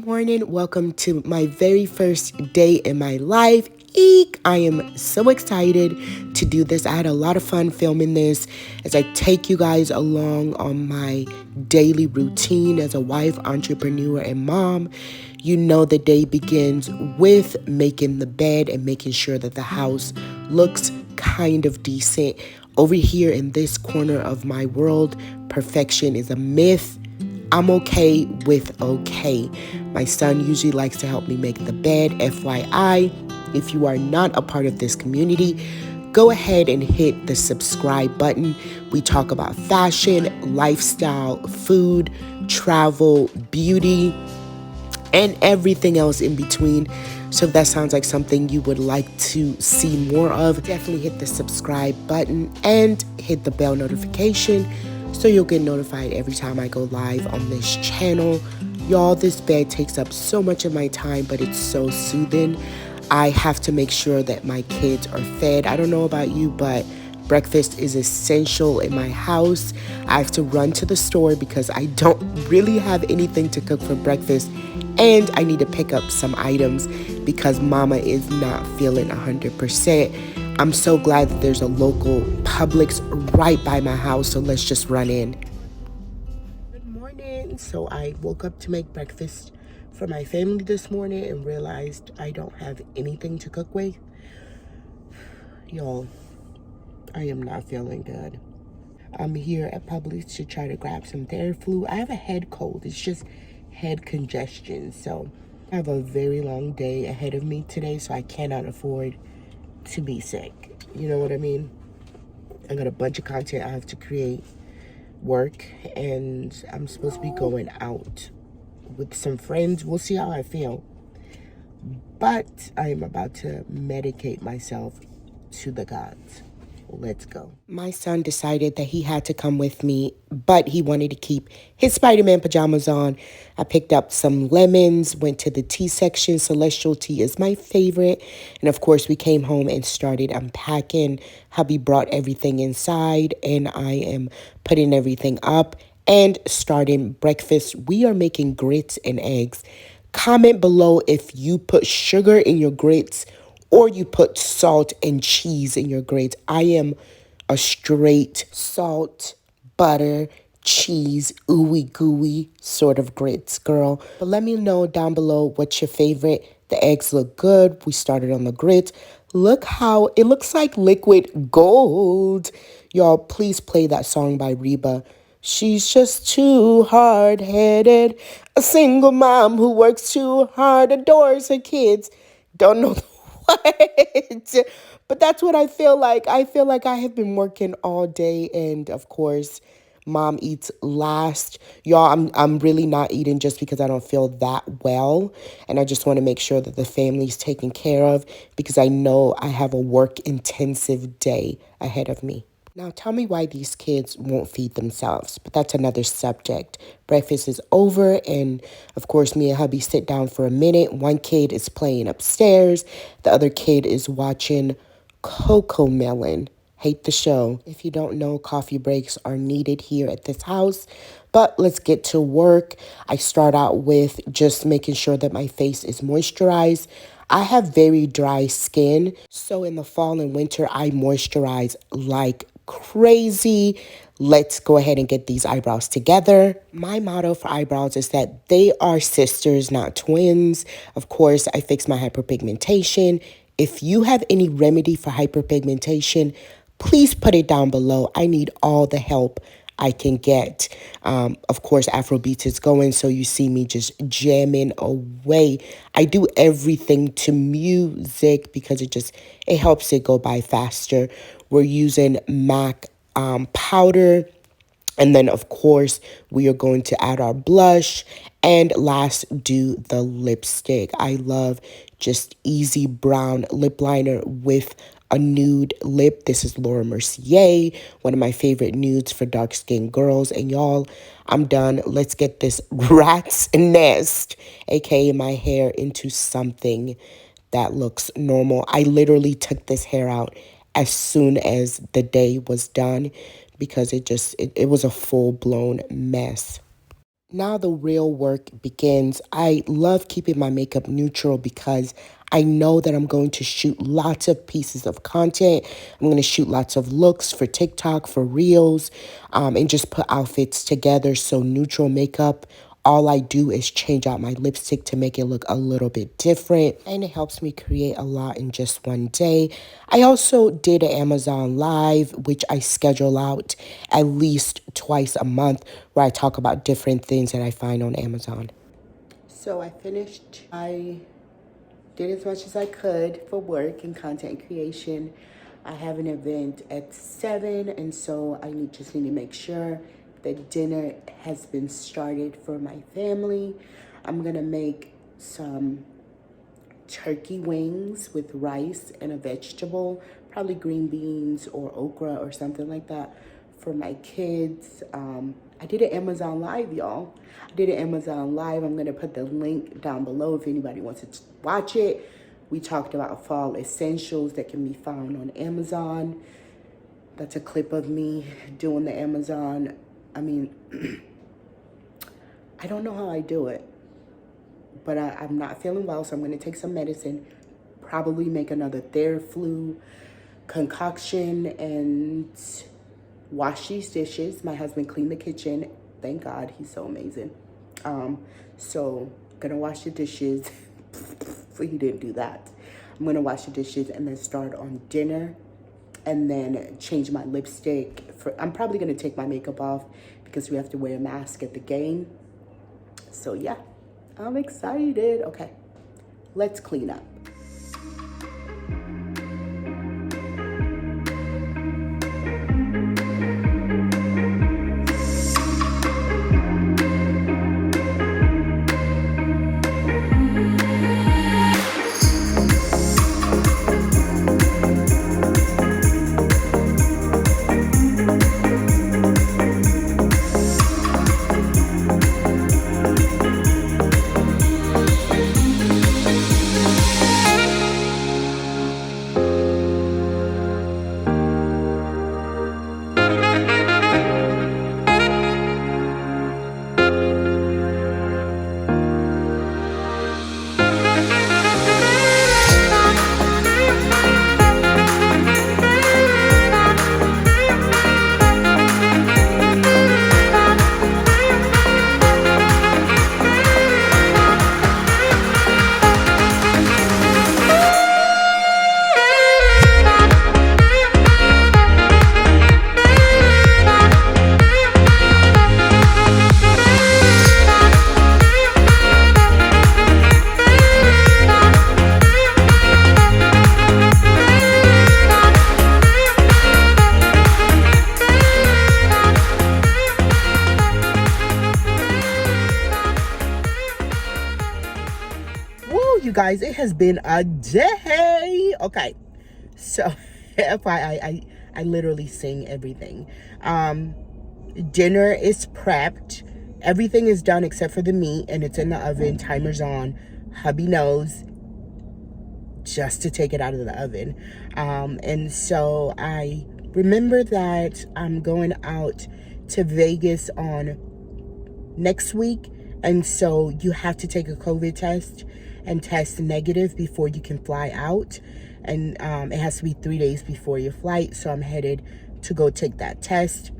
Good morning. Welcome to my very first day in my life. Eek! I am so excited to do this. I had a lot of fun filming this as I take you guys along on my daily routine as a wife, entrepreneur, and mom. You know the day begins with making the bed and making sure that the house looks kind of decent. Over here in this corner of my world, perfection is a myth. I'm okay with okay. My son usually likes to help me make the bed. FYI, if you are not a part of this community, go ahead and hit the subscribe button. We talk about fashion, lifestyle, food, travel, beauty, and everything else in between. So if that sounds like something you would like to see more of, definitely hit the subscribe button and hit the bell notification so you'll get notified every time I go live on this channel. Y'all, this bed takes up so much of my time, but it's so soothing. I have to make sure that my kids are fed. I don't know about you, but breakfast is essential in my house. I have to run to the store because I don't really have anything to cook for breakfast. And I need to pick up some items because mama is not feeling 100%. I'm so glad that there's a local Publix right by my house, so let's just run in. Good morning. So I woke up to make breakfast for my family this morning and realized I don't have anything to cook with. Y'all, I am not feeling good. I'm here at Publix to try to grab some Theraflu. I have a head cold. It's just head congestion. So I have a very long day ahead of me today, so I cannot afford to be sick. You know what I mean? I got a bunch of content I have to create, work, and I'm supposed to be going out with some friends. We'll see how I feel. But I am about to medicate myself to the gods. Let's go. My son decided that he had to come with me, but he wanted to keep his Spider-Man pajamas on. I picked up some lemons, went to the tea section. Celestial tea is my favorite. And of course, we came home and started unpacking. Hubby brought everything inside, and I am putting everything up and starting breakfast. We are making grits and eggs. Comment below if you put sugar in your grits or you put salt and cheese in your grits. I am a straight salt, butter, cheese, ooey gooey sort of grits girl. But let me know down below what's your favorite. The eggs look good. We started on the grits. Look how it looks like liquid gold. Y'all, please play that song by Reba. She's just too hard-headed. A single mom who works too hard, adores her kids. Don't know what? But that's what I feel like. I feel like I have been working all day, and of course, mom eats last. Y'all, I'm really not eating just because I don't feel that well, and I just want to make sure that the family's taken care of because I know I have a work-intensive day ahead of me. Now, tell me why these kids won't feed themselves, but that's another subject. Breakfast is over, and of course, me and hubby sit down for a minute. One kid is playing upstairs. The other kid is watching Coco Melon. Hate the show. If you don't know, coffee breaks are needed here at this house. But let's get to work. I start out with just making sure that my face is moisturized. I have very dry skin, so in the fall and winter, I moisturize like crazy. Let's go ahead and get these eyebrows together. My motto for eyebrows is that they are sisters, not twins. Of course, I fix my hyperpigmentation. If you have any remedy for hyperpigmentation, please put it down below. I need all the help I can get. Of course, Afrobeats is going, so you see me just jamming away. I do everything to music because it helps it go by faster. We're using MAC powder. And then, of course, we are going to add our blush. And last, do the lipstick. I love just easy brown lip liner with a nude lip. This is Laura Mercier, one of my favorite nudes for dark-skinned girls. And y'all, I'm done. Let's get this rat's nest, aka my hair, into something that looks normal. I literally took this hair out as soon as the day was done because it was a full-blown mess. Now the real work begins. I love keeping my makeup neutral because I know that I'm going to shoot lots of pieces of content. I'm going to shoot lots of looks for TikTok, for Reels, and just put outfits together. So neutral makeup, all I do is change out my lipstick to make it look a little bit different. And it helps me create a lot in just one day. I also did an Amazon Live, which I schedule out at least twice a month, where I talk about different things that I find on Amazon. So I finished. I did as much as I could for work and content creation. I have an event at 7, and so I just need to make sure that dinner has been started for my family. I'm gonna make some turkey wings with rice and a vegetable, probably green beans or okra or something like that for my kids. I did an Amazon Live, y'all. I did an Amazon Live. I'm going to put the link down below if anybody wants to watch it. We talked about fall essentials that can be found on Amazon. That's a clip of me doing the Amazon. I mean, I don't know how I do it, but I'm not feeling well, so I'm going to take some medicine, probably make another Theraflu concoction, and wash these dishes. My husband cleaned the kitchen. Thank God, he's so amazing. So gonna wash the dishes. He didn't do that. I'm gonna wash the dishes and then start on dinner, and then change my lipstick. I'm probably gonna take my makeup off because we have to wear a mask at the game. So yeah, I'm excited. Okay, let's clean up. You guys, it has been a day. Okay, so FYI, I literally sing everything. Dinner is prepped. Everything is done except for the meat, and it's in the oven. Timer's on. Hubby knows, just to take it out of the oven. And so I remember that I'm going out to Vegas on next week, and so you have to take a COVID test and test negative before you can fly out, and it has to be 3 days before your flight. So I'm headed to go take that test,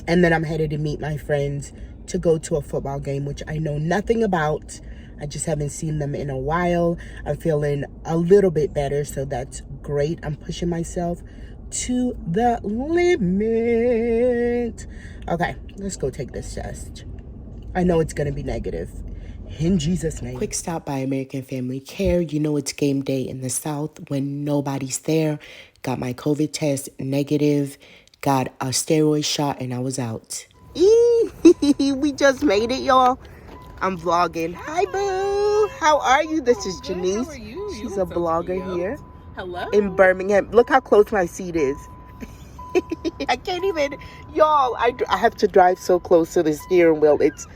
and then I'm headed to meet my friends to go to a football game, which I know nothing about. I just haven't seen them in a while. I'm feeling a little bit better, so that's great. I'm pushing myself to the limit. Okay, let's go take this test. I know it's gonna be negative. In Jesus' name. Quick stop by American Family Care. You know it's game day in the South when nobody's there. Got my COVID test negative. Got a steroid shot and I was out. We just made it, y'all. I'm vlogging. Hi, boo. How are you? This is Janice. She's a blogger here. Hello. In Birmingham. Look how close my seat is. I can't even. Y'all, I have to drive so close to the steering wheel. It's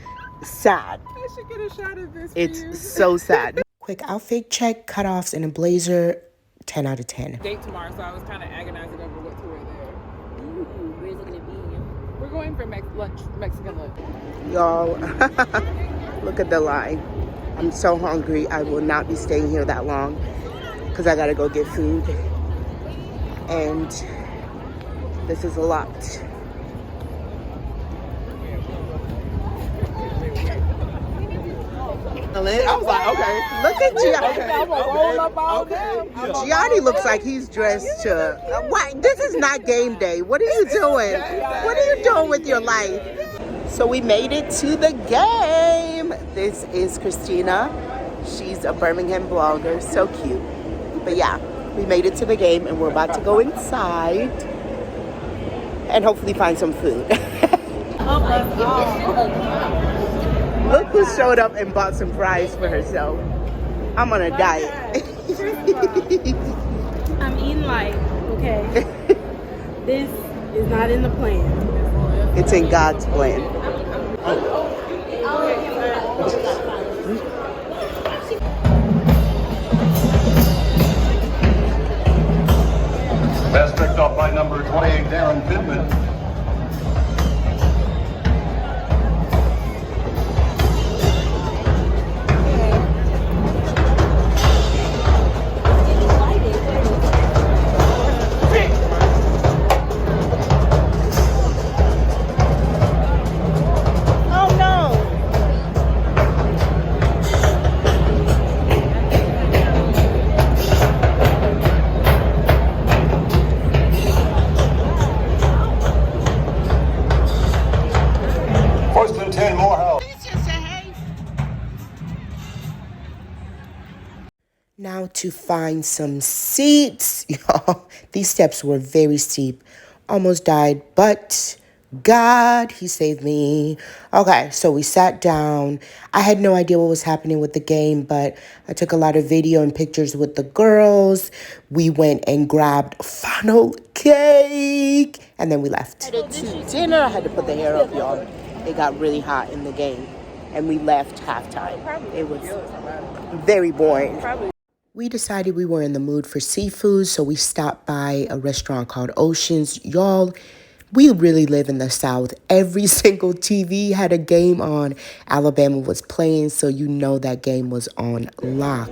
sad. I should get a shot of this. It's so sad. Quick outfit check, cutoffs, and a blazer. 10 out of 10. Date tomorrow, so I was kind of agonizing over what to wear there. Ooh, where's it gonna be? We're going for Mexican lunch. Y'all, look at the line. I'm so hungry. I will not be staying here that long because I gotta go get food. And this is a lot. I was like, okay, look at Gianni. Gianni looks like he's dressed to. What? This is not game day. What are you doing? What are you doing with your life? So we made it to the game. This is Christina. She's a Birmingham blogger. So cute. But yeah, we made it to the game and we're about to go inside and hopefully find some food. Look who showed up and bought some fries for herself. I'm on a diet. I'm eating light, okay? This is not in the plan. It's in God's plan. Pass picked off by number 28, Darren Pittman. First and 10, Morehouse. Now to find some seats. Y'all, these steps were very steep. Almost died, but God, he saved me. Okay, so we sat down. I had no idea what was happening with the game, but I took a lot of video and pictures with the girls. We went and grabbed funnel cake, and then we left. Headed to dinner. I had to put the hair up, y'all. It got really hot in the game, and we left halftime. It was very boring. We decided we were in the mood for seafood, so we stopped by a restaurant called Oceans. Y'all, we really live in the South. Every single TV had a game on. Alabama was playing, so you know that game was on lock.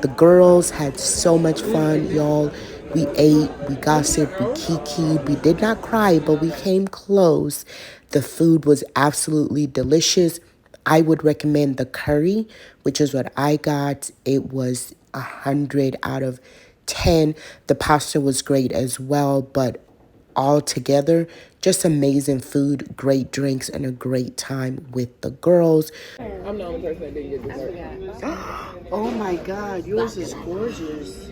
The girls had so much fun, y'all. We ate, we gossiped, we kikied. We did not cry, but we came close. The food was absolutely delicious. I would recommend the curry, which is what I got. It was 100 out of 10. The pasta was great as well, but all together, just amazing food, great drinks, and a great time with the girls. I'm the only person that didn't get dessert. Oh my God, yours is gorgeous.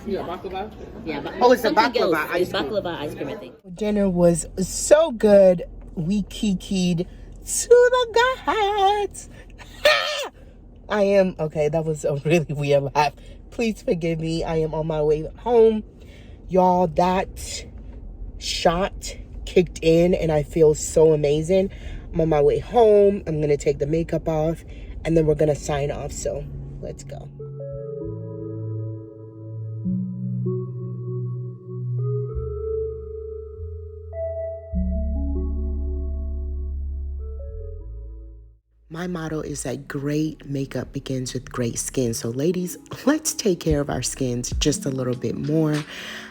You got baklava? Yeah, Oh, it's the something baklava else. ice It's cream. baklava ice cream, I think. Dinner was so good. We kikied to the gods. I am, okay, that was a really weird laugh. Please forgive me. I am on my way home. Y'all, that shot kicked in and I feel so amazing. I'm on my way home. I'm going to take the makeup off and then we're going to sign off. So let's go. My motto is that great makeup begins with great skin. So ladies, let's take care of our skins just a little bit more.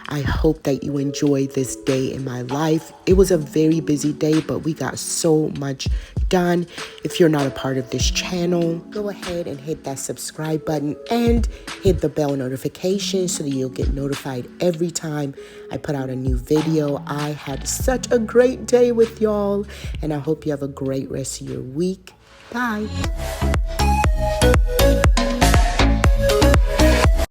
I hope that you enjoyed this day in my life. It was a very busy day, but we got so much done. If you're not a part of this channel, go ahead and hit that subscribe button and hit the bell notification so that you'll get notified every time I put out a new video. I had such a great day with y'all, and I hope you have a great rest of your week. Bye.